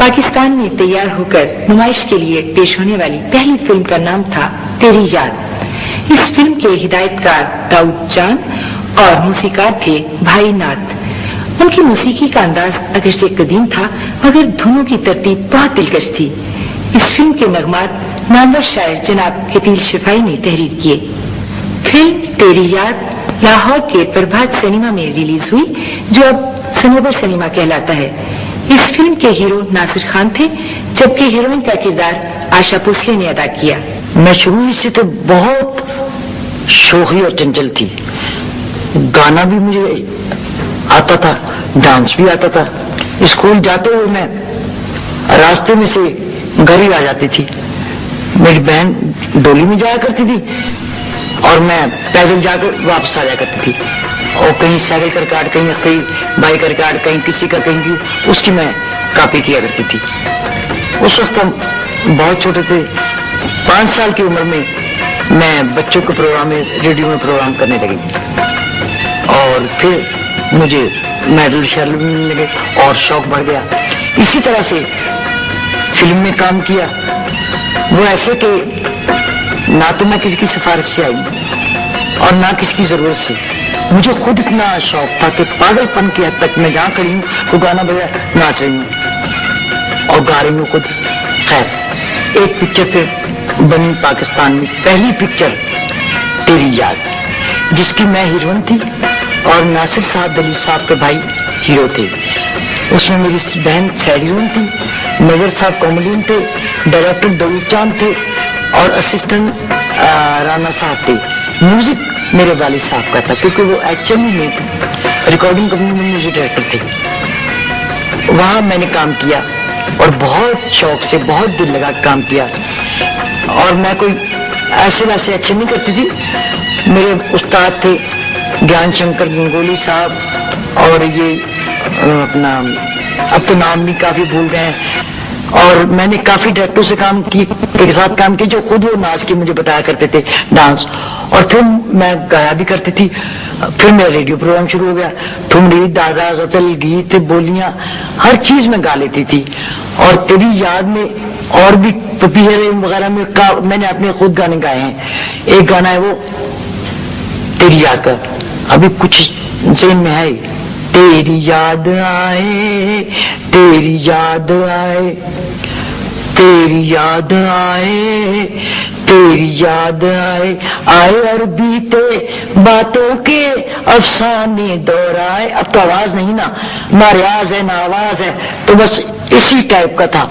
پاکستان میں تیار ہو کر نمائش کے لیے پیش ہونے والی پہلی فلم کا نام تھا تیری یاد۔ اس فلم کے ہدایتکار داؤد چاند اور موسیقار تھے بھائی ناتھ۔ ان کی موسیقی کا انداز اگرچہ قدیم تھا مگر دھنوں کی ترتیب بہت دلکش تھی۔ اس فلم کے نغمات نامور شاعر جناب کتیل شفائی نے تحریر کیے۔ فلم تیری یاد لاہور کے پربھات سنیما میں ریلیز ہوئی جو اب سنوبر سنیما کہلاتا ہے۔ اس فلم کے ہیرو ناصر خان تھے جبکہ ہیروئن کا کردار آشا بھوسلے نے ادا کیا۔ میں شروع سے تو بہت شوخی اور چنچل تھی، گانا بھی مجھے آتا تھا، ڈانس بھی آتا تھا۔ اسکول جاتے ہوئے میں راستے میں سے گھر ہی آ جاتی تھی۔ میری بہن ڈولی میں جایا کرتی تھی اور میں پیدل جا کر واپس آ جایا کرتی تھی، اور کہیں سائیکل کا ریکارڈ، کہیں بائک کا ریکارڈ، کہیں کسی کا کہیں بھی، اس کی میں کاپی کیا کرتی تھی۔ اس وقت ہم بہت چھوٹے تھے، 5 سال کی عمر میں میں بچوں کے پروگرام میں ریڈیو میں پروگرام کرنے لگی اور پھر مجھے میڈل شیڈل بھی ملنے لگے اور شوق بڑھ گیا۔ اسی طرح سے فلم میں کام کیا، وہ ایسے کہ نہ تو میں کسی کی سفارش سے آئی اور نہ کسی کی ضرورت سے، مجھے خود اتنا شوق تھا کہ پاگل پن کی حد تک میں جہاں کھڑی ہوں وہ گانا بجا ناچ رہی ہوں اور گا رہی ہوں خود۔ خیر، ایک پکچر پھر بنی پاکستان میں، پہلی پکچر تیری یاد، جس کی میں ہیروئن تھی اور ناصر صاحب دلیل صاحب کے بھائی ہیرو تھے۔ اس میں میری بہن سیڈ ہیروئن تھی، نظر صاحب کامیڈین تھے، ڈائریکٹر داؤد چاند تھے اور اسسٹنٹ رانا صاحب تھے۔ میوزک میرے والد صاحب کا تھا کیونکہ وہ HMV میں ریکارڈنگ کمپنی میں میوزک ڈائریکٹر تھے۔ وہاں میں نے کام کیا اور بہت شوق سے، بہت دل لگا کام کیا، اور میں کوئی ایسے ویسے ایکشن نہیں کرتی تھی۔ میرے استاد تھے گیان شنکر گنگولی صاحب، اور یہ اپنا اب تو نام بھی کافی بھول گئے ہیں، اور میں نے کافی ڈائریکٹروں سے کام کی کے ساتھ کام کی جو خود وہ ناچ کے مجھے بتایا کرتے تھے ڈانس، اور پھر میں گایا بھی کرتی تھی۔ پھر میرا ریڈیو پروگرام شروع ہو گیا، ٹھمری دادا غزل گیت بولیاں ہر چیز میں گا لیتی تھی۔ اور تیری یاد میں اور بھی پپیہرے وغیرہ میں نے اپنے خود گانے گائے ہیں۔ ایک گانا ہے وہ تیری یاد کا، ابھی کچھ ذہن میں ہے، تیری یاد آئے، تیری یاد آئے، تیری یاد آئے، تیری یاد آئے، آئے اور بیتے باتوں کے افسانے دورائے۔ اب تو آواز نہیں نا ریاض ہے نہ آواز ہے، تو بس اسی ٹائپ کا تھا۔